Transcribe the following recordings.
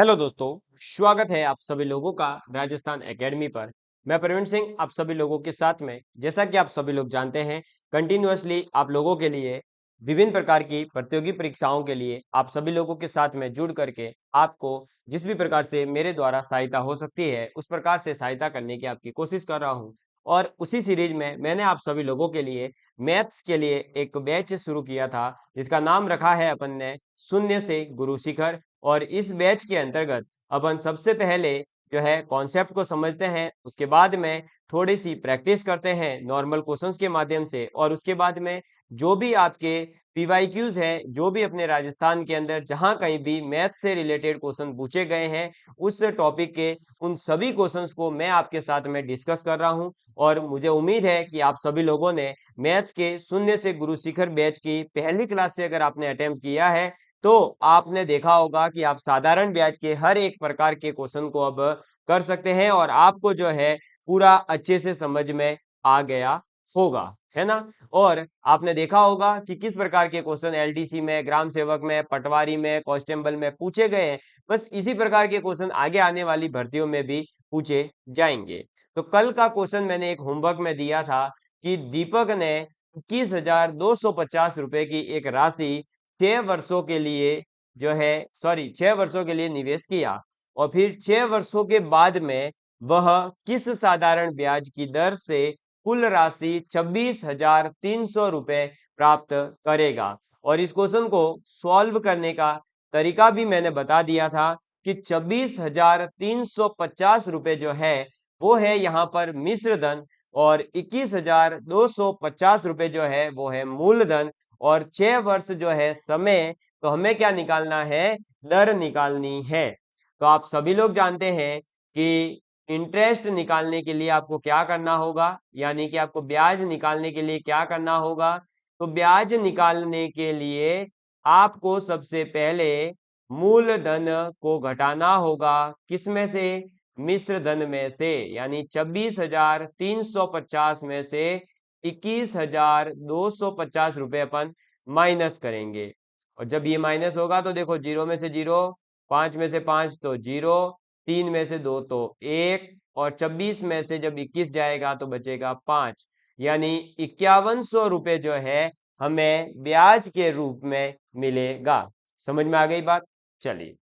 Hello दोस्तों, स्वागत है आप सभी लोगों का राजस्थान एकेडमी पर। मैं प्रवीण सिंह आप सभी लोगों के साथ में, जैसा कि आप सभी लोग जानते हैं, कंटिन्यूअसली आप लोगों के लिए विभिन्न प्रकार की प्रतियोगी परीक्षाओं के लिए आप सभी लोगों के साथ में जुड़ करके आपको जिस भी प्रकार से मेरे द्वारा सहायता हो सकती है उस प्रकार से सहायता करने की आपकी कोशिश कर रहा हूं। और उसी सीरीज में मैंने आप सभी लोगों के लिए मैथ्स के लिए एक बैच शुरू किया था जिसका नाम रखा है अपन ने शून्य से गुरु शिखर। और इस बैच के अंतर्गत अपन सबसे पहले जो है कॉन्सेप्ट को समझते हैं, उसके बाद में थोड़ी सी प्रैक्टिस करते हैं नॉर्मल क्वेश्चंस के माध्यम से, और उसके बाद में जो भी आपके पीवाईक्यूज है, जो भी अपने राजस्थान के अंदर जहां कहीं भी मैथ से रिलेटेड क्वेश्चन पूछे गए हैं उस टॉपिक के उन सभी क्वेश्चंस को मैं आपके साथ में डिस्कस कर रहा हूं। और मुझे उम्मीद है कि आप सभी लोगों ने मैथ्स के शून्य से गुरु शिखर बैच की पहली क्लास से अगर आपने अटेम्प्ट किया है तो आपने देखा होगा कि आप साधारण ब्याज के हर एक प्रकार के क्वेश्चन को अब कर सकते हैं और आपको जो है पूरा अच्छे से समझ में आ गया होगा, है ना। और आपने देखा होगा कि किस प्रकार के क्वेश्चन एलडीसी में, ग्राम सेवक में, पटवारी में, कांस्टेबल में पूछे गए हैं। बस इसी प्रकार के क्वेश्चन आगे आने वाली भर्तियों में भी पूछे जाएंगे। तो कल का क्वेश्चन मैंने एक होमवर्क में दिया था कि दीपक ने 21,250 रुपए की एक राशि 6 वर्षों के लिए जो है 6 वर्षों के लिए निवेश किया और फिर 6 वर्षों के बाद में वह किस साधारण ब्याज की दर से कुल राशि 26,300 रुपए प्राप्त करेगा। और इस क्वेश्चन को सॉल्व करने का तरीका भी मैंने बता दिया था कि 26,350 रुपए जो है वो है यहाँ पर मिश्र धन और 21,250 रुपए जो है वो है मूलधन। और 6 वर्ष जो है समय, तो हमें क्या निकालना है, दर निकालनी है। तो आप सभी लोग जानते हैं कि इंटरेस्ट निकालने के लिए आपको क्या करना होगा, यानी कि आपको ब्याज निकालने के लिए क्या करना होगा। तो ब्याज निकालने के लिए आपको सबसे पहले मूलधन को घटाना होगा, किसमें से, मिश्र धन में से, यानी 26,350 में से 21,250 रुपए अपन माइनस करेंगे। और जब ये माइनस होगा तो देखो, जीरो में से जीरो, 5 में से 5 तो जीरो, 3 में से 2 तो 1, और 26 में से जब 21 जाएगा तो बचेगा 5, यानी 5100 रुपए जो है हमें ब्याज के रूप में मिलेगा। समझ में आ गई बात। चलिए,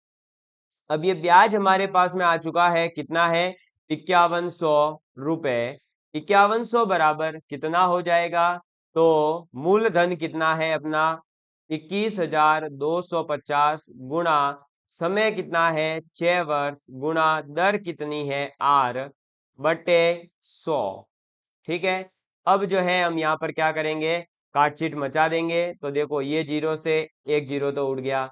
अब ये ब्याज हमारे पास में आ चुका है, कितना है, 5100 रुपए। 5100 बराबर कितना हो जाएगा, तो मूलधन कितना है अपना 21,250 गुणा समय कितना है 6 वर्ष गुणा दर कितनी है R बटे 100। ठीक है। अब जो है हम यहाँ पर क्या करेंगे, काटछीट मचा देंगे। तो देखो, ये जीरो से एक जीरो तो उड़ गया,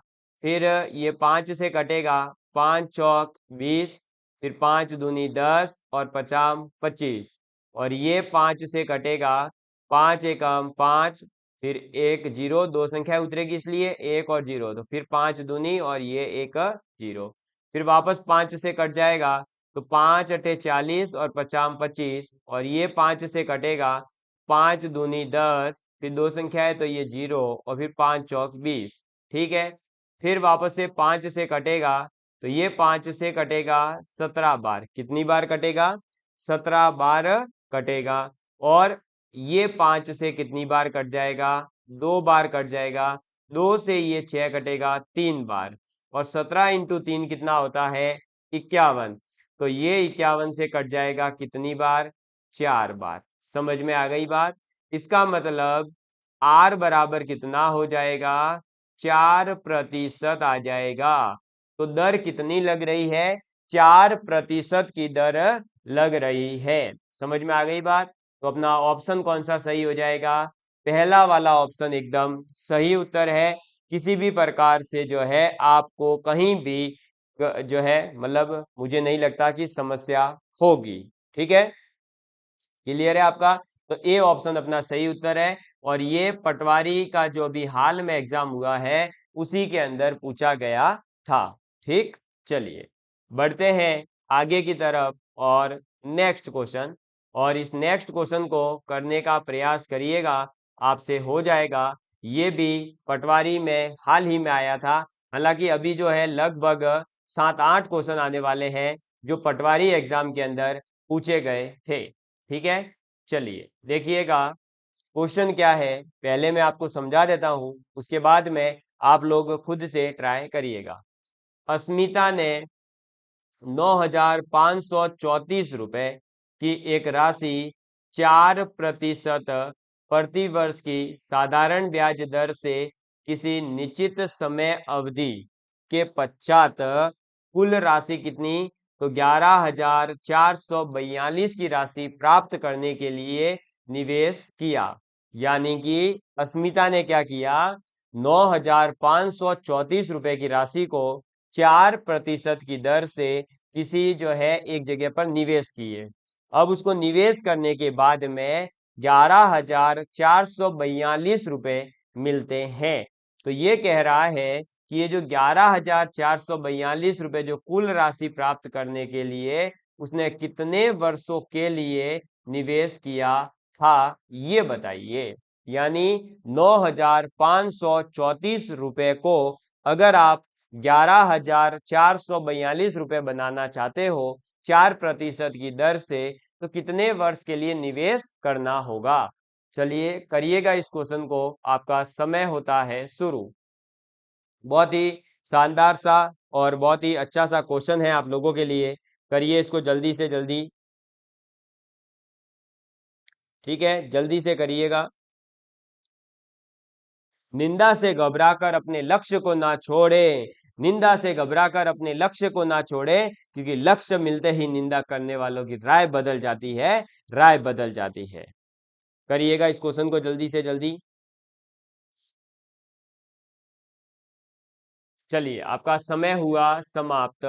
फिर ये 5 से कटेगा, 5 चौक 20, फिर 5 दूनी 10 और 50 25, और ये 5 से कटेगा, 5 एकम 5, फिर एक जीरो, दो संख्या उतरेगी इसलिए एक और जीरो, तो फिर 5 दूनी और ये एक जीरो, फिर वापस 5 से कट जाएगा, तो 5 अठे 40 और 50 25, और ये 5 से कटेगा, 5 दूनी 10, फिर दो संख्या है तो ये जीरो, और फिर 5 चौक 20। ठीक है। फिर वापस से 5 से कटेगा, तो ये 5 से कटेगा 17 बार, कितनी बार कटेगा, 17 बार कटेगा। और ये 5 से कितनी बार कट जाएगा, 2 बार कट जाएगा, 2 से ये 6 कटेगा 3 बार, और 17 इंटू 3 कितना होता है 51, तो ये 51 से कट जाएगा कितनी बार, 4 बार। समझ में आ गई बात। इसका मतलब R बराबर कितना हो जाएगा, 4% आ जाएगा। तो दर कितनी लग रही है, 4% की दर लग रही है। समझ में आ गई बात। तो अपना ऑप्शन कौन सा सही हो जाएगा, पहला वाला ऑप्शन एकदम सही उत्तर है। किसी भी प्रकार से जो है आपको कहीं भी जो है, मतलब मुझे नहीं लगता कि समस्या होगी। ठीक है, क्लियर है आपका। तो ए ऑप्शन अपना सही उत्तर है, और ये पटवारी का जो भी हाल में एग्जाम हुआ है उसी के अंदर पूछा गया था। ठीक, चलिए बढ़ते हैं आगे की तरफ और नेक्स्ट क्वेश्चन। और इस नेक्स्ट क्वेश्चन को करने का प्रयास करिएगा, आपसे हो जाएगा। ये भी पटवारी में हाल ही में आया था, हालांकि अभी जो है लगभग 7-8 क्वेश्चन आने वाले हैं जो पटवारी एग्जाम के अंदर पूछे गए थे। ठीक है, चलिए देखिएगा क्वेश्चन क्या है, पहले मैं आपको समझा देता हूं, उसके बाद में आप लोग खुद से ट्राई करिएगा। अस्मिता ने 9,534 रुपए की एक राशि 4% प्रतिवर्ष की साधारण ब्याज दर से किसी निश्चित समय अवधि के पश्चात कुल राशि कितनी, तो 11,442 की राशि प्राप्त करने के लिए निवेश किया। यानी कि अस्मिता ने क्या किया, 9,534 रुपए की राशि को 4% की दर से किसी जो है एक जगह पर निवेश किए। अब उसको निवेश करने के बाद में 11,442 रुपए मिलते हैं। तो ये कह रहा है कि ये जो 11,442 रुपए जो कुल राशि प्राप्त करने के लिए उसने कितने वर्षों के लिए निवेश किया था, ये बताइए। यानी 9,534 रुपए को अगर आप 11,442 रुपए बनाना चाहते हो 4% की दर से, तो कितने वर्ष के लिए निवेश करना होगा। चलिए करिएगा इस क्वेश्चन को, आपका समय होता है शुरू। बहुत ही शानदार सा और बहुत ही अच्छा सा क्वेश्चन है आप लोगों के लिए, करिए इसको जल्दी से जल्दी। ठीक है, जल्दी से करिएगा। निंदा से घबराकर अपने लक्ष्य को ना छोड़े, निंदा से घबराकर अपने लक्ष्य को ना छोड़े, क्योंकि लक्ष्य मिलते ही निंदा करने वालों की राय बदल जाती है, राय बदल जाती है। करिएगा इस क्वेश्चन को जल्दी से जल्दी। चलिए आपका समय हुआ समाप्त।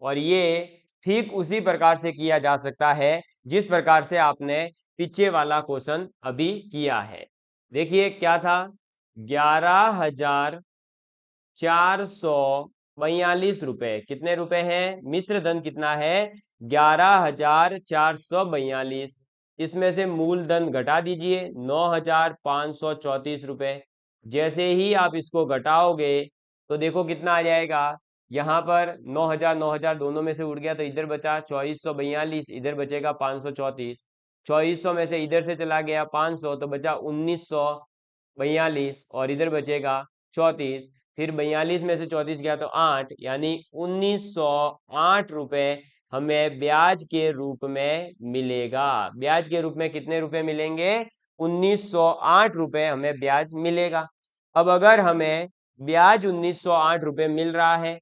और ये ठीक उसी प्रकार से किया जा सकता है जिस प्रकार से आपने पीछे वाला क्वेश्चन अभी किया है। देखिए क्या था, 11,442 रुपए, कितने रुपए हैं, मिश्र धन कितना है, 11,442। इसमें से मूलधन घटा दीजिए 9,534 रुपए। जैसे ही आप इसको घटाओगे तो देखो कितना आ जाएगा, यहाँ पर 9,000 9,000 दोनों में से उड़ गया तो इधर बचा 2,442, इधर बचेगा 534। 2,400 में से इधर से चला गया 500 तो बचा 1,942 और इधर बचेगा 34। फिर 42 में से 34 गया तो 8, यानी 1,908 रुपए हमें ब्याज के रूप में मिलेगा। ब्याज के रूप में कितने रुपए मिलेंगे, 1,908 रुपए हमें ब्याज मिलेगा। अब अगर हमें ब्याज 1,908 रुपए मिल रहा है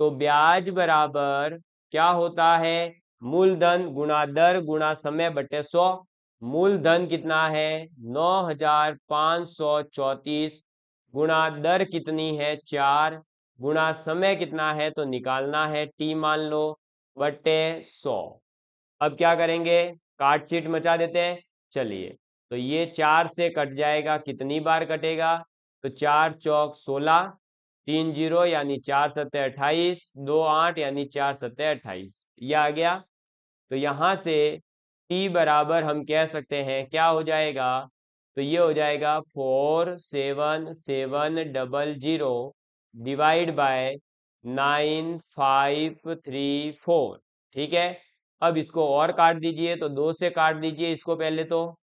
तो ब्याज बराबर क्या होता है, मूलधन गुणा दर गुणा समय बटे 100। मूलधन कितना है 9,534 गुणा दर कितनी है 4 गुणा समय कितना है तो निकालना है टी मान लो बटे 100। अब क्या करेंगे, काट शीट मचा देते हैं। चलिए तो ये 4 से कट जाएगा, कितनी बार कटेगा, तो 4 चौक 16, 3 जीरो यानी 4 सत्ते 28, 2 8 यानी 4 सत्ते 28, ये आ गया। तो यहाँ से t बराबर हम कह सकते हैं क्या हो जाएगा, तो ये हो जाएगा 47700 डिवाइड बाय 9534। ठीक है, अब इसको और काट दीजिए, तो 2 से काट दीजिए इसको पहले तो,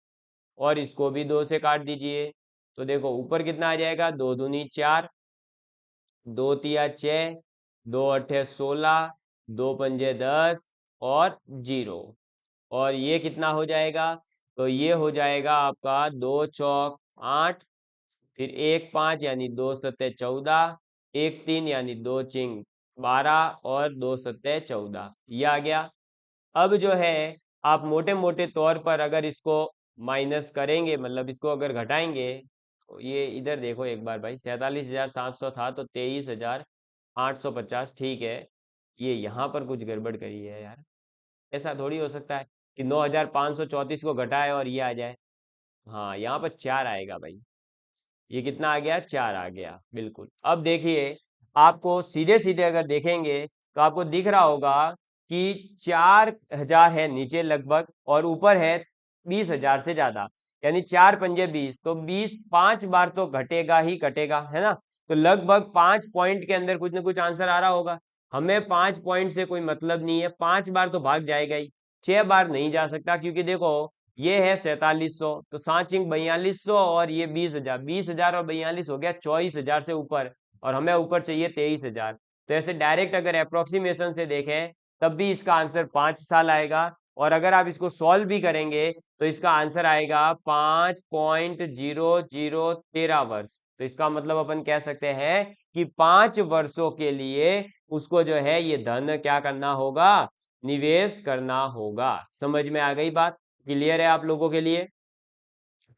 और इसको भी 2 से काट दीजिए। तो देखो ऊपर कितना आ जाएगा, 2 दूनी 4, 2 तिया 6, 2 अट्ठे 16, 2 पंजे 10 और 0। और ये कितना हो जाएगा, तो ये हो जाएगा आपका 2 चौक 8, फिर 1 5 यानी 2 सत्ते 14, 1 3 यानी 2 चिंग 12 और 2 सत्ते 14, ये आ गया। अब जो है आप मोटे मोटे तौर पर अगर इसको माइनस करेंगे, मतलब इसको अगर घटाएंगे, तो ये इधर देखो एक बार भाई, 47,700 था तो 23,850। ठीक है, ये यहाँ पर कुछ गड़बड़ करी है यार, ऐसा थोड़ी हो सकता है कि 9,534 को घटाए और ये आ जाए। हाँ यहाँ पर 4 आएगा भाई, ये कितना आ गया, 4 आ गया बिल्कुल। अब देखिए आपको सीधे सीधे अगर देखेंगे तो आपको दिख रहा होगा कि 4,000 है नीचे लगभग और ऊपर है 20,000 से ज्यादा, यानी 4 पंजे 20, तो 20 5 बार तो घटेगा ही घटेगा, है ना। तो लगभग 5 पॉइंट के अंदर कुछ ना कुछ आंसर आ रहा होगा। हमें 5 पॉइंट से कोई मतलब नहीं है, 5 बार तो भाग जाएगा ही, 6 बार नहीं जा सकता, क्योंकि देखो ये है 4700, तो 7×4200 और ये 20,000, 20,000 और 42 हो गया 24,000 से ऊपर, और हमें ऊपर चाहिए 23,000। तो ऐसे डायरेक्ट अगर अप्रोक्सीमेशन से देखें तब भी इसका आंसर 5 साल आएगा, और अगर आप इसको सॉल्व भी करेंगे तो इसका आंसर आएगा 5.0013 वर्ष। तो इसका मतलब अपन कह सकते हैं कि 5 वर्षों के लिए उसको जो है ये धन क्या करना होगा, निवेश करना होगा। समझ में आ गई बात? क्लियर है आप लोगों के लिए?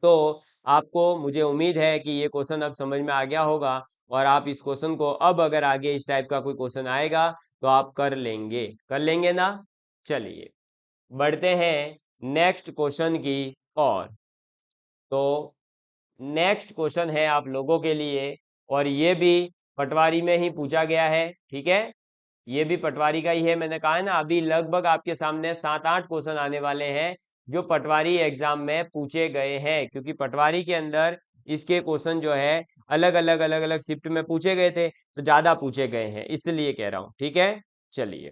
तो आपको, मुझे उम्मीद है कि ये क्वेश्चन अब समझ में आ गया होगा, और आप इस क्वेश्चन को अब अगर आगे इस टाइप का कोई क्वेश्चन आएगा तो आप कर लेंगे ना। चलिए बढ़ते हैं नेक्स्ट क्वेश्चन की ओर। तो नेक्स्ट क्वेश्चन है आप लोगों के लिए, और ये भी पटवारी में ही पूछा गया है, ठीक है, ये भी पटवारी का ही है। मैंने कहा है ना, अभी लगभग आपके सामने 7-8 क्वेश्चन आने वाले हैं जो पटवारी एग्जाम में पूछे गए हैं, क्योंकि पटवारी के अंदर इसके क्वेश्चन जो है अलग अलग शिफ्ट में पूछे गए थे, तो ज्यादा पूछे गए हैं, इसलिए कह रहा हूं, ठीक है। चलिए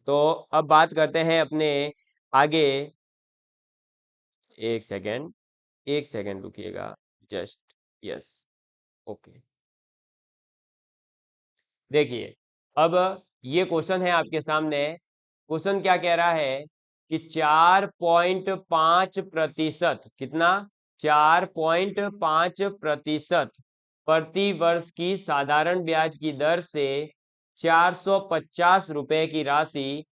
तो अब बात करते हैं अपने आगे। एक सेकेंड, एक सेकेंड रुकिएगा, जस्ट, यस, ओके। देखिए अब ये क्वेश्चन है आपके सामने। क्वेश्चन क्या कह रहा है कि 4.5%, कितना, 4.5% प्रति वर्ष की साधारण ब्याज की दर से 450 रुपए की राशि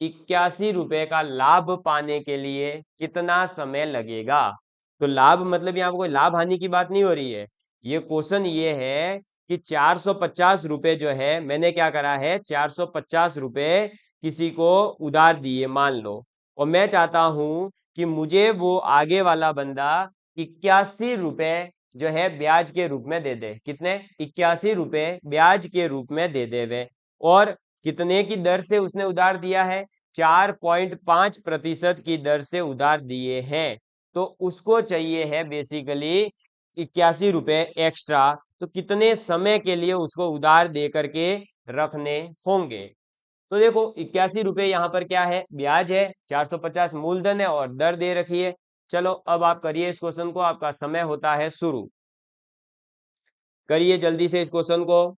81 रुपए का लाभ पाने के लिए कितना समय लगेगा। तो लाभ मतलब यहाँ पर कोई लाभ हानि की बात नहीं हो रही है, ये क्वेश्चन ये है कि 450 रुपए जो है, मैंने क्या करा है, 450 रुपए किसी को उधार दिए मान लो, और मैं चाहता हूं कि मुझे वो आगे वाला बंदा 81 रुपए जो है ब्याज के रूप में दे दे। कितने? 81 रुपए ब्याज के रूप में दे दे वे। और कितने की दर से उसने उधार दिया है? 4.5% की दर से उधार दिए हैं। तो उसको चाहिए है बेसिकली 81 रुपए एक्स्ट्रा। तो कितने समय के लिए उसको उधार दे करके रखने होंगे? तो देखो 81 रुपए यहाँ पर क्या है, ब्याज है, 450 मूलधन है, और दर दे रखी है। चलो अब आप करिए इस क्वेश्चन को, आपका समय होता है शुरू। करिए जल्दी से इस क्वेश्चन को,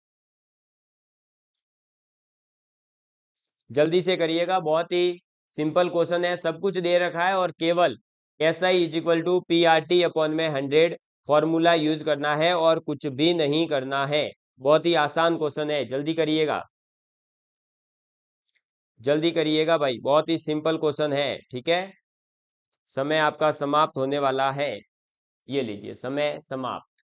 जल्दी से करिएगा, बहुत ही सिंपल क्वेश्चन है, सब कुछ दे रखा है, और केवल SI is to PRT upon में 100 फॉर्मूला यूज करना है और कुछ भी नहीं करना है। बहुत ही आसान क्वेश्चन है, जल्दी करिएगा, जल्दी करिएगा भाई, बहुत ही सिंपल क्वेश्चन है, ठीक है। समय आपका समाप्त होने वाला है, ये लीजिए समय समाप्त।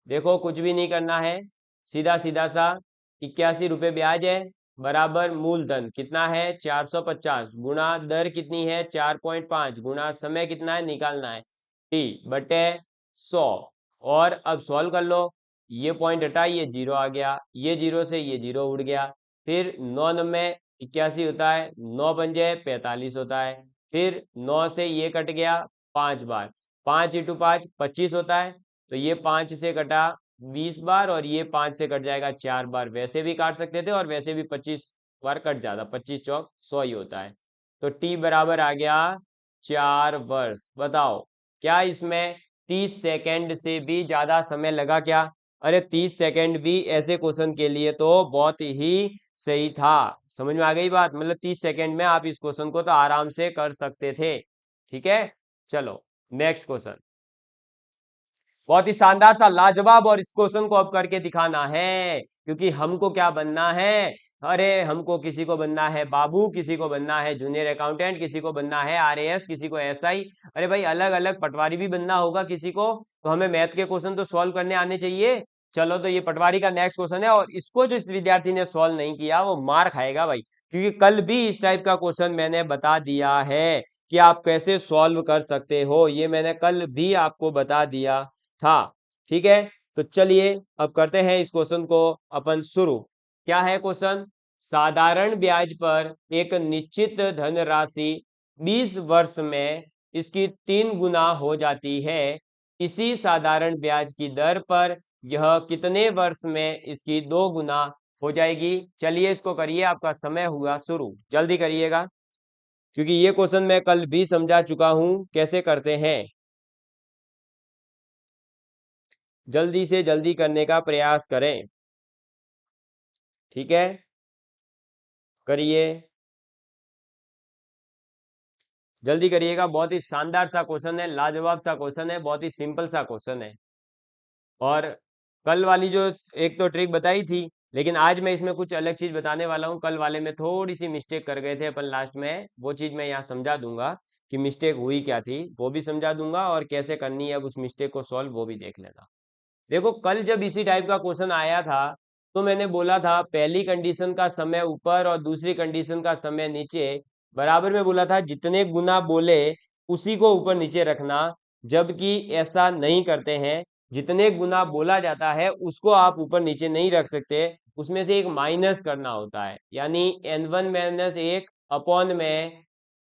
देखो कुछ भी नहीं करना है, सीधा सीधा सा 81 रुपए ब्याज है बराबर मूलधन कितना है 450 गुणा दर कितनी है 4.5 गुणा समय कितना है निकालना है T बटे 100। और अब सॉल्व कर लो, ये पॉइंट हटाइए, जीरो आ गया, ये जीरो से ये जीरो उड़ गया, फिर 9 में 81 होता है, 9 पंजे 45 होता है, फिर 9 से ये कट गया 5 बार, 5 × 5 25 होता है, तो ये 5 से कटा 20 बार, और ये 5 से कट जाएगा 4 बार। वैसे भी काट सकते थे और वैसे भी 25 बार कट जाता, 25 चौक 100 ही होता है। तो टी बराबर आ गया 4 वर्ष। बताओ क्या इसमें 30 सेकेंड से भी ज्यादा समय लगा क्या? अरे 30 सेकेंड भी ऐसे क्वेश्चन के लिए तो बहुत ही सही था। समझ में आ गई बात? मतलब 30 सेकेंड में आप इस क्वेश्चन को तो आराम से कर सकते थे, ठीक है। चलो नेक्स्ट क्वेश्चन, बहुत ही शानदार सा लाजवाब, और इस क्वेश्चन को अब करके दिखाना है, क्योंकि हमको क्या बनना है, अरे हमको किसी को बनना है बाबू, किसी को बनना है जूनियर अकाउंटेंट, किसी को बनना है RAS, किसी को SI। अरे भाई अलग अलग पटवारी भी बनना होगा किसी को, तो हमें मैथ के क्वेश्चन तो सॉल्व करने आने चाहिए। चलो तो ये पटवारी का नेक्स्ट क्वेश्चन है, और इसको जो इस विद्यार्थी ने सॉल्व नहीं किया वो मार खाएगा भाई, क्योंकि कल भी इस टाइप का क्वेश्चन मैंने बता दिया है कि आप कैसे सॉल्व कर सकते हो, ये मैंने कल भी आपको बता दिया था, ठीक है। तो चलिए अब करते हैं इस क्वेश्चन को अपन शुरू। क्या है क्वेश्चन? साधारण ब्याज पर एक निश्चित धनराशि 20 वर्ष में इसकी 3 गुना हो जाती है, इसी साधारण ब्याज की दर पर यह कितने वर्ष में इसकी 2 गुना हो जाएगी। चलिए इसको करिए, आपका समय हुआ शुरू। जल्दी करिएगा, क्योंकि ये क्वेश्चन मैं कल भी समझा चुका हूं कैसे करते हैं। जल्दी से जल्दी करने का प्रयास करें, ठीक है, करिए, जल्दी करिएगा। बहुत ही शानदार सा क्वेश्चन है, लाजवाब सा क्वेश्चन है, बहुत ही सिंपल सा क्वेश्चन है। और कल वाली जो एक तो ट्रिक बताई थी, लेकिन आज मैं इसमें कुछ अलग चीज बताने वाला हूँ। कल वाले में थोड़ी सी मिस्टेक कर गए थे अपन लास्ट में, वो चीज मैं यहाँ समझा दूंगा कि मिस्टेक हुई क्या थी, वो भी समझा दूंगा, और कैसे करनी है अब उस मिस्टेक को सॉल्व, वो भी देख लेना। देखो, कल जब इसी टाइप का क्वेश्चन आया था तो मैंने बोला था पहली कंडीशन का समय ऊपर और दूसरी कंडीशन का समय नीचे, बराबर में बोला था जितने गुना बोले उसी को ऊपर नीचे रखना। जबकि ऐसा नहीं करते हैं, जितने गुना बोला जाता है उसको आप ऊपर नीचे नहीं रख सकते, उसमें से एक माइनस करना होता है, यानी n1 माइनस 1 अपॉन में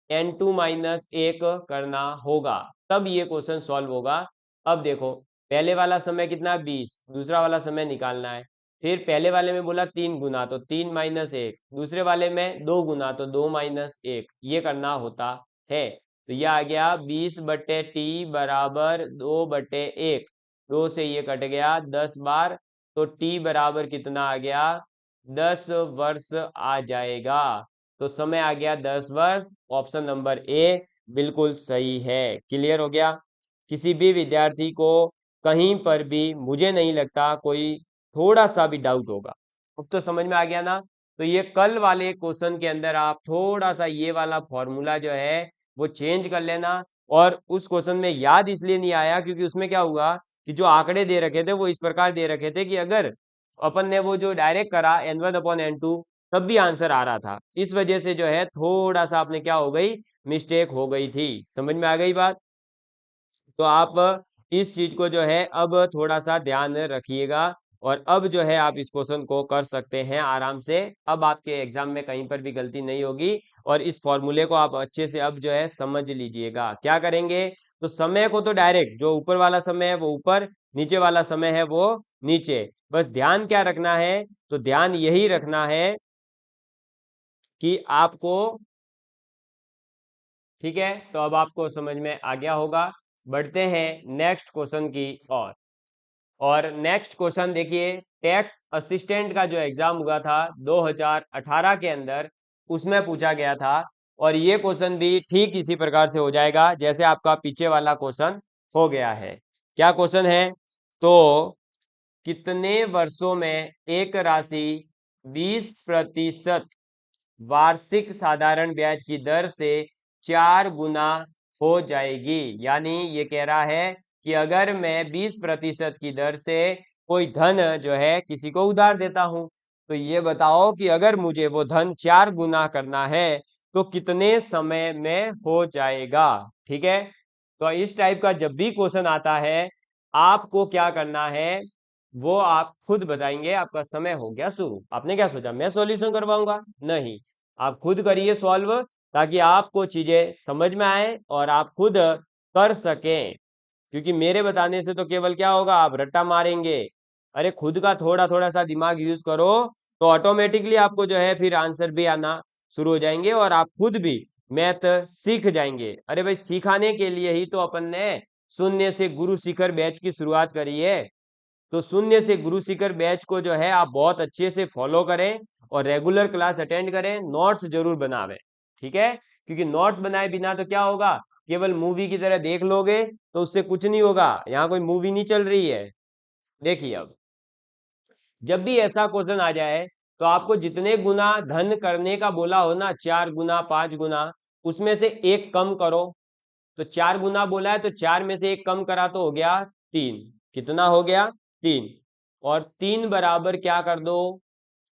n2 माइनस 1 करना होगा, तब ये क्वेश्चन सॉल्व होगा। अब देखो, पहले वाला समय कितना 20, दूसरा वाला समय निकालना है। फिर पहले वाले में बोला 3 गुना तो 3 माइनस 1, दूसरे वाले में 2 गुना तो 2 माइनस 1, ये करना होता है। तो ये आ गया 20/t बराबर 2/1, 2 से ये कट गया 10 बार, तो t बराबर कितना आ गया, 10 वर्ष आ जाएगा। तो समय आ गया 10 वर्ष। ऑप्शन नंबर ए बिल्कुल सही है। क्लियर हो गया। किसी भी विद्यार्थी को कहीं पर भी मुझे नहीं लगता कोई थोड़ा सा भी डाउट होगा। अब तो समझ में आ गया ना। तो ये कल वाले क्वेश्चन के अंदर आप थोड़ा सा ये वाला फॉर्मूला जो है वो चेंज कर लेना। और उस क्वेश्चन में याद इसलिए नहीं आया क्योंकि उसमें क्या हुआ कि जो आंकड़े दे रखे थे वो इस प्रकार दे रखे थे कि अगर अपन ने वो जो डायरेक्ट करा n1/n2 तब भी आंसर आ रहा था। इस वजह से जो है थोड़ा सा आपने क्या हो गई, मिस्टेक हो गई थी। समझ में आ गई बात। तो आप इस चीज को जो है अब थोड़ा सा ध्यान रखिएगा, और अब जो है आप इस क्वेश्चन को कर सकते हैं आराम से। अब आपके एग्जाम में कहीं पर भी गलती नहीं होगी, और इस फॉर्मूले को आप अच्छे से अब जो है समझ लीजिएगा। क्या करेंगे, तो समय को तो डायरेक्ट जो ऊपर वाला समय है वो ऊपर, नीचे वाला समय है वो नीचे। बस ध्यान क्या रखना है, तो ध्यान यही रखना है कि आपको, ठीक है, तो अब आपको समझ में आ गया होगा। बढ़ते हैं नेक्स्ट क्वेश्चन की ओर। और नेक्स्ट क्वेश्चन देखिए, टैक्स असिस्टेंट का जो एग्जाम हुआ था 2018 के अंदर, उसमें पूछा गया था। और ये क्वेश्चन भी ठीक इसी प्रकार से हो जाएगा जैसे आपका पीछे वाला क्वेश्चन हो गया है। क्या क्वेश्चन है, तो कितने वर्षों में एक राशि 20% वार्षिक साधारण ब्याज की दर से 4 गुना हो जाएगी। यानी ये कह रहा है कि अगर मैं 20% की दर से कोई धन जो है किसी को उधार देता हूं, तो ये बताओ कि अगर मुझे वो धन 4 गुना करना है तो कितने समय में हो जाएगा। ठीक है, तो इस टाइप का जब भी क्वेश्चन आता है आपको क्या करना है वो आप खुद बताएंगे। आपका समय हो गया शुरू। आपने क्या सोचा मैं सॉल्यूशन करवाऊंगा, नहीं, आप खुद करिए सॉल्व, ताकि आपको चीजें समझ में आए और आप खुद कर सकें। क्योंकि मेरे बताने से तो केवल क्या होगा, आप रट्टा मारेंगे। अरे खुद का थोड़ा थोड़ा सा दिमाग यूज करो, तो ऑटोमेटिकली आपको जो है फिर आंसर भी आना शुरू हो जाएंगे और आप खुद भी मैथ सीख जाएंगे। अरे भाई, सिखाने के लिए ही तो अपन ने शून्य से गुरु शिखर बैच की शुरुआत करी है। तो शून्य से गुरु शिखर बैच को जो है आप बहुत अच्छे से फॉलो करें और रेगुलर क्लास अटेंड करें, नोट्स जरूर बनावें। ठीक है, क्योंकि नोट्स बनाए बिना तो क्या होगा, केवल मूवी की तरह देख लोगे तो उससे कुछ नहीं होगा। यहाँ कोई मूवी नहीं चल रही है। देखिए, अब जब भी ऐसा क्वेश्चन आ जाए तो आपको जितने गुना धन करने का बोला हो ना, 4 गुना 5 गुना, उसमें से एक कम करो। तो 4 गुना बोला है तो 4 में से एक कम करा तो हो गया 3। कितना हो गया, 3। और 3 बराबर क्या कर दो,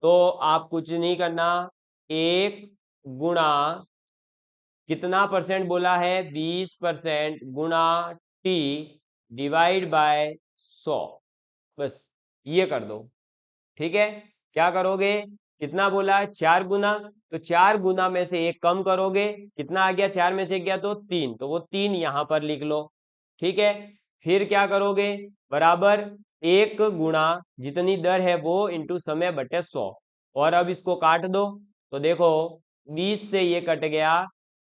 तो आप कुछ नहीं करना, 1 गुणा कितना परसेंट बोला है, 20% गुणा टी डिवाइड बाय 100, बस ये कर दो। ठीक है, क्या करोगे, कितना बोला है 4 गुना, तो 4 गुना में से एक कम करोगे, कितना आ गया, 4 में से एक गया तो 3, तो वो 3 यहां पर लिख लो। ठीक है, फिर क्या करोगे, बराबर 1 गुणा जितनी दर है वो इंटू समय बटे 100। और अब इसको काट दो तो देखो 20 से ये कट गया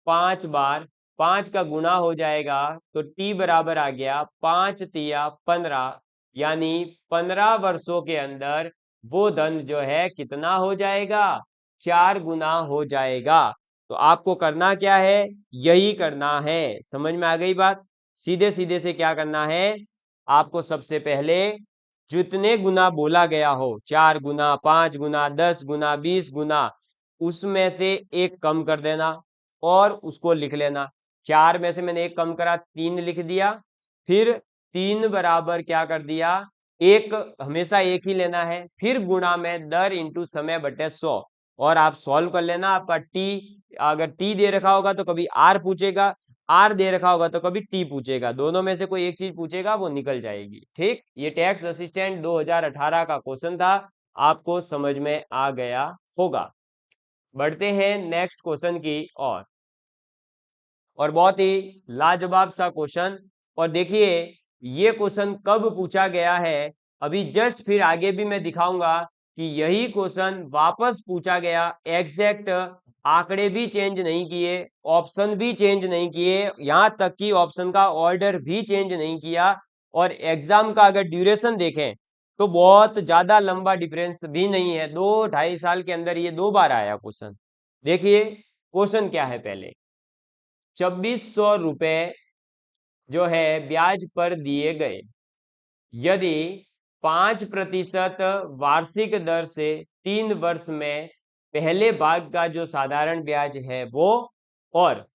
5 बार, 5 का गुणा हो जाएगा तो t बराबर आ गया 5 तिया 15, यानी 15 वर्षों के अंदर वो धन जो है कितना हो जाएगा, 4 गुना हो जाएगा। तो आपको करना क्या है, यही करना है। समझ में आ गई बात? सीधे सीधे से क्या करना है, आपको सबसे पहले जितने गुना बोला गया हो, 4 गुना, 5 गुना, 10 गुना, 20 गुना, उसमें से एक कम कर देना और उसको लिख लेना। 4 में से मैंने एक कम करा, 3 लिख दिया। फिर 3 बराबर क्या कर दिया, एक हमेशा एक ही लेना है, फिर गुणा में दर इंटू समय बटे 100। और आप सॉल्व कर लेना। आपका टी, अगर टी दे रखा होगा तो कभी आर पूछेगा, आर दे रखा होगा तो कभी टी पूछेगा, दोनों में से कोई एक चीज पूछेगा, वो निकल जाएगी। ठीक, ये टैक्स असिस्टेंट 2018 का क्वेश्चन था, आपको समझ में आ गया होगा। बढ़ते हैं नेक्स्ट क्वेश्चन की और बहुत ही लाजवाब सा क्वेश्चन। और देखिए ये क्वेश्चन कब पूछा गया है, अभी जस्ट फिर आगे भी मैं दिखाऊंगा कि यही क्वेश्चन वापस पूछा गया। एग्जैक्ट आंकड़े भी चेंज नहीं किए, ऑप्शन भी चेंज नहीं किए, यहां तक कि ऑप्शन का ऑर्डर भी चेंज नहीं किया। और एग्जाम का अगर ड्यूरेशन देखें तो बहुत ज्यादा लंबा डिफरेंस भी नहीं है, 2-2.5 साल के अंदर ये 2 बार आया क्वेश्चन। देखिए क्वेश्चन क्या है, पहले 2600 रुपए जो है ब्याज पर दिए गए, यदि 5% वार्षिक दर से 3 वर्ष में पहले भाग का जो साधारण ब्याज है वो, और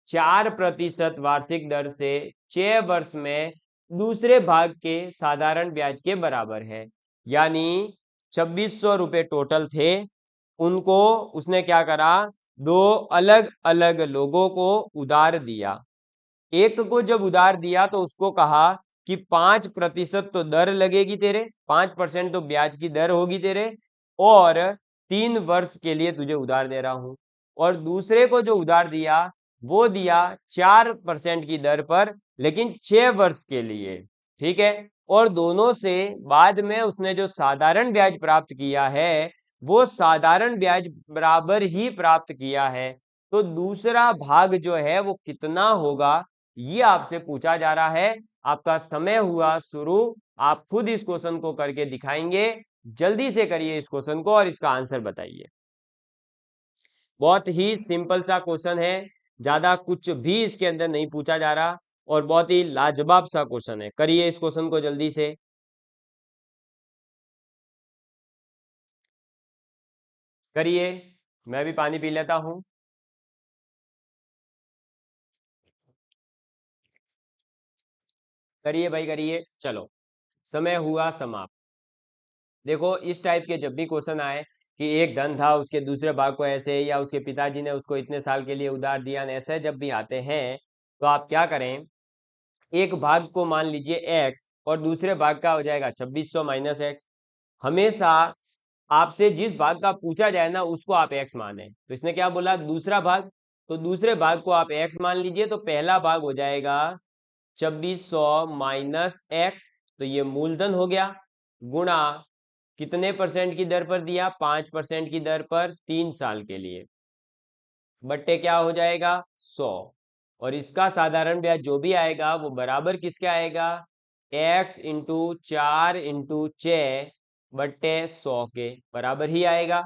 4% वार्षिक दर से 6 वर्ष में दूसरे भाग के साधारण ब्याज के बराबर है। यानी 2600 रुपए टोटल थे, उनको उसने क्या करा, 2 अलग अलग लोगों को उधार दिया। एक को जब उधार दिया तो उसको कहा कि 5% तो दर लगेगी तेरे, 5% तो ब्याज की दर होगी तेरे, और 3 वर्ष के लिए तुझे उधार दे रहा हूं। और दूसरे को जो उधार दिया वो दिया 4% की दर पर, लेकिन 6 वर्ष के लिए। ठीक है, और दोनों से बाद में उसने जो साधारण ब्याज प्राप्त किया है वो साधारण ब्याज बराबर ही प्राप्त किया है। तो दूसरा भाग जो है वो कितना होगा, ये आपसे पूछा जा रहा है। आपका समय हुआ शुरू, आप खुद इस क्वेश्चन को करके दिखाएंगे। जल्दी से करिए इस क्वेश्चन को और इसका आंसर बताइए। बहुत ही सिंपल सा क्वेश्चन है, ज्यादा कुछ भी इसके अंदर नहीं पूछा जा रहा, और बहुत ही लाजवाब सा क्वेश्चन है। करिए इस क्वेश्चन को जल्दी से, करिए। मैं भी पानी पी लेता हूं। करिए भाई करिए, चलो समय हुआ समाप्त। देखो इस टाइप के जब भी क्वेश्चन आए कि एक धन था उसके दूसरे भाग को ऐसे, या उसके पिताजी ने उसको इतने साल के लिए उधार दिया, ऐसे जब भी आते हैं तो आप क्या करें, एक भाग को मान लीजिए एक्स और दूसरे भाग का हो जाएगा 2600 माइनस एक्स। हमेशा आपसे जिस भाग का पूछा जाए ना उसको आप एक्स माने। तो इसने क्या बोला, दूसरा भाग, तो दूसरे भाग को आप एक्स मान लीजिए। तो पहला भाग हो जाएगा 2600 माइनस एक्स, तो ये मूलधन हो गया, गुणा कितने परसेंट की दर पर दिया, 5% की दर पर 3 साल के लिए, बट्टे क्या हो जाएगा 100। और इसका साधारण ब्याज जो भी आएगा वो बराबर किसके आएगा, x इंटू 4 इंटू 6 बट्टे 100 के बराबर ही आएगा।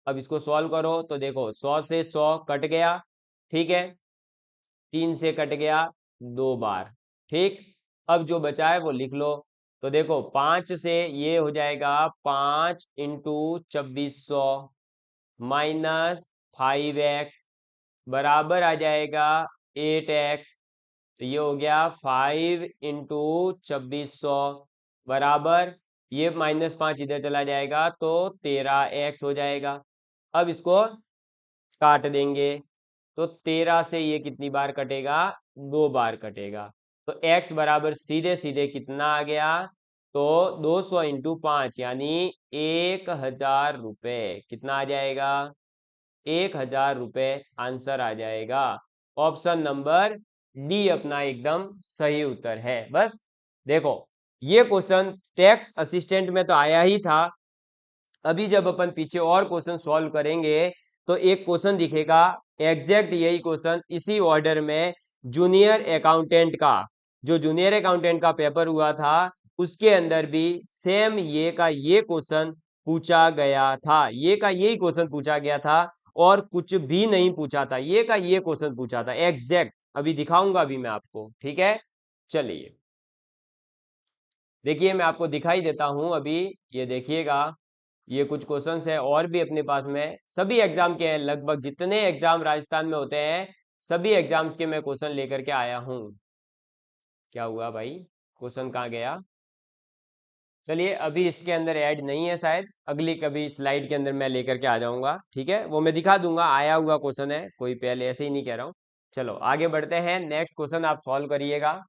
अब इसको सॉल्व करो तो देखो 100 से 100 कट गया, ठीक है, 3 से कट गया 2 बार, ठीक। अब जो बचा है वो लिख लो। तो देखो 5 से ये हो जाएगा 5 इंटू 2600 माइनस 5x बराबर आ जाएगा 8x। तो ये हो गया 5 इंटू 2600 बराबर, ये -5 इधर चला जाएगा तो 13x हो जाएगा। अब इसको काट देंगे तो 13 से ये कितनी बार कटेगा, 2 बार कटेगा। तो x बराबर सीधे सीधे कितना आ गया, तो 200 इंटू 5 यानी 1000 रुपए। कितना आ जाएगा, 1000 रुपए आंसर आ जाएगा। ऑप्शन नंबर डी अपना एकदम सही उत्तर है। बस देखो ये क्वेश्चन टैक्स असिस्टेंट में तो आया ही था। अभी जब अपन पीछे और क्वेश्चन सॉल्व करेंगे तो एक क्वेश्चन दिखेगा एग्जैक्ट यही क्वेश्चन इसी ऑर्डर में, जूनियर अकाउंटेंट का, जो जूनियर अकाउंटेंट का पेपर हुआ था उसके अंदर भी सेम ये का ये क्वेश्चन पूछा गया था। ये का यही क्वेश्चन पूछा गया था और कुछ भी नहीं पूछा था, ये का ये क्वेश्चन पूछा था एग्जैक्ट। अभी दिखाऊंगा अभी मैं आपको, ठीक है। चलिए देखिए मैं आपको दिखाई देता हूं अभी, ये देखिएगा, ये कुछ क्वेश्चंस है और भी अपने पास में, सभी एग्जाम के हैं, लगभग जितने एग्जाम राजस्थान में होते हैं सभी एग्जाम्स के मैं क्वेश्चन लेकर के आया हूं। क्या हुआ भाई, क्वेश्चन कहाँ गया? चलिए अभी इसके अंदर ऐड नहीं है, शायद अगली कभी स्लाइड के अंदर मैं लेकर के आ जाऊंगा, ठीक है, वो मैं दिखा दूंगा, आया हुआ क्वेश्चन है, कोई पहले ऐसे ही नहीं कह रहा हूँ। चलो आगे बढ़ते हैं, नेक्स्ट क्वेश्चन आप सॉल्व करिएगा।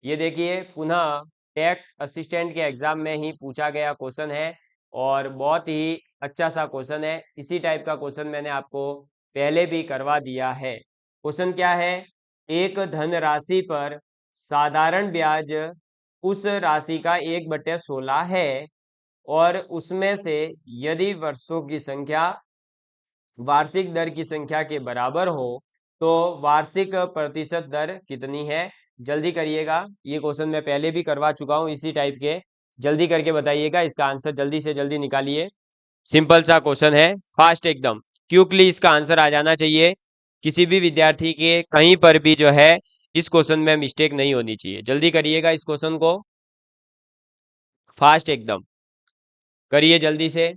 ये देखिए पुनः टैक्स असिस्टेंट के एग्जाम में ही पूछा गया क्वेश्चन है और बहुत ही अच्छा सा क्वेश्चन है। इसी टाइप का क्वेश्चन मैंने आपको पहले भी करवा दिया है। क्वेश्चन क्या है, एक धनराशि पर साधारण ब्याज उस राशि का 1/16 है और उसमें से यदि वर्षों की संख्या वार्षिक दर की संख्या के बराबर हो तो वार्षिक प्रतिशत दर कितनी है? जल्दी करिएगा, ये क्वेश्चन मैं पहले भी करवा चुका हूं इसी टाइप के, जल्दी करके बताइएगा, इसका आंसर जल्दी से जल्दी निकालिए। सिंपल सा क्वेश्चन है, फास्ट एकदम, क्विकली इसका आंसर आ जाना चाहिए। किसी भी विद्यार्थी के कहीं पर भी जो है इस क्वेश्चन में मिस्टेक नहीं होनी चाहिए। जल्दी करिएगा इस क्वेश्चन को, फास्ट एकदम करिए जल्दी से,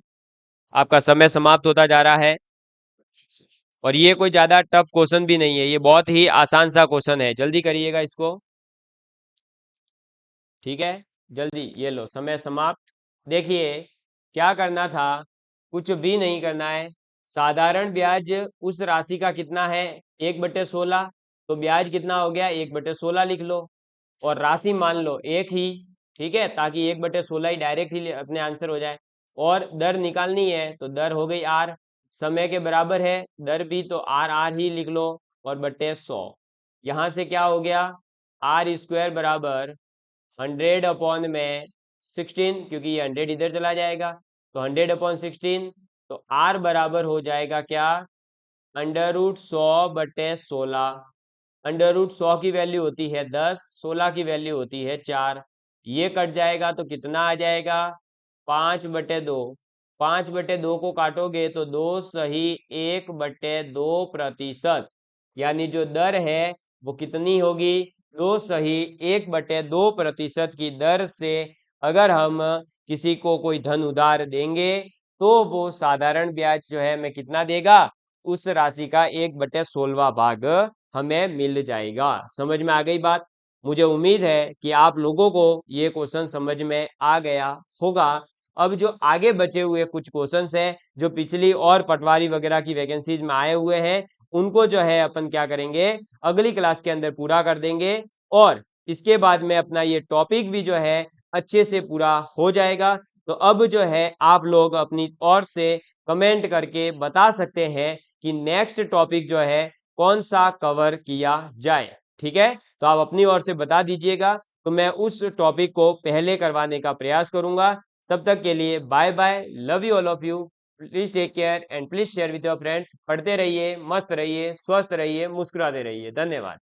आपका समय समाप्त होता जा रहा है। और ये कोई ज्यादा टफ क्वेश्चन भी नहीं है, ये बहुत ही आसान सा क्वेश्चन है, जल्दी करिएगा इसको, ठीक है। जल्दी, ये लो समय समाप्त। देखिए क्या करना था, कुछ भी नहीं करना है। साधारण ब्याज उस राशि का कितना है, 1/16, तो ब्याज कितना हो गया, 1/16 लिख लो और राशि मान लो एक ही, ठीक है, ताकि 1/16 ही डायरेक्ट ही अपने आंसर हो जाए। और दर निकालनी है तो दर हो गई आर, समय के बराबर है दर भी, तो आर आर ही लिख लो और बटे 100। यहाँ से क्या हो गया, आर स्क्वायर बराबर 100 में 16, क्योंकि ये 100 इधर चला जाएगा, तो 100/16, तो आर बराबर हो जाएगा क्या, √100/16। √100 की वैल्यू होती है 10, 16 की वैल्यू होती है 4, ये कट जाएगा तो कितना आ जाएगा, 5/2। 5/2 को काटोगे तो 2 सही 1/2%, यानी जो दर है वो कितनी होगी, 2 सही 1/2% की दर से अगर हम किसी को कोई धन उधार देंगे तो वो साधारण ब्याज जो है हमें कितना देगा, उस राशि का 1/16 भाग हमें मिल जाएगा। समझ में आ गई बात? मुझे उम्मीद है कि आप लोगों को ये क्वेश्चन समझ में आ गया होगा। अब जो आगे बचे हुए कुछ क्वेश्चंस हैं जो पिछली और पटवारी वगैरह की वैकेंसीज में आए हुए हैं, उनको जो है अपन क्या करेंगे, अगली क्लास के अंदर पूरा कर देंगे और इसके बाद में अपना ये टॉपिक भी जो है अच्छे से पूरा हो जाएगा। तो अब जो है आप लोग अपनी ओर से कमेंट करके बता सकते हैं कि नेक्स्ट टॉपिक जो है कौन सा कवर किया जाए, ठीक है। तो आप अपनी ओर से बता दीजिएगा, तो मैं उस टॉपिक को पहले करवाने का प्रयास करूंगा। तब तक के लिए bye bye, love you all of you, please take care and please share with your friends. पढ़ते रहिए, मस्त रहिए, स्वस्थ रहिए, मुस्कुराते रहिए। धन्यवाद।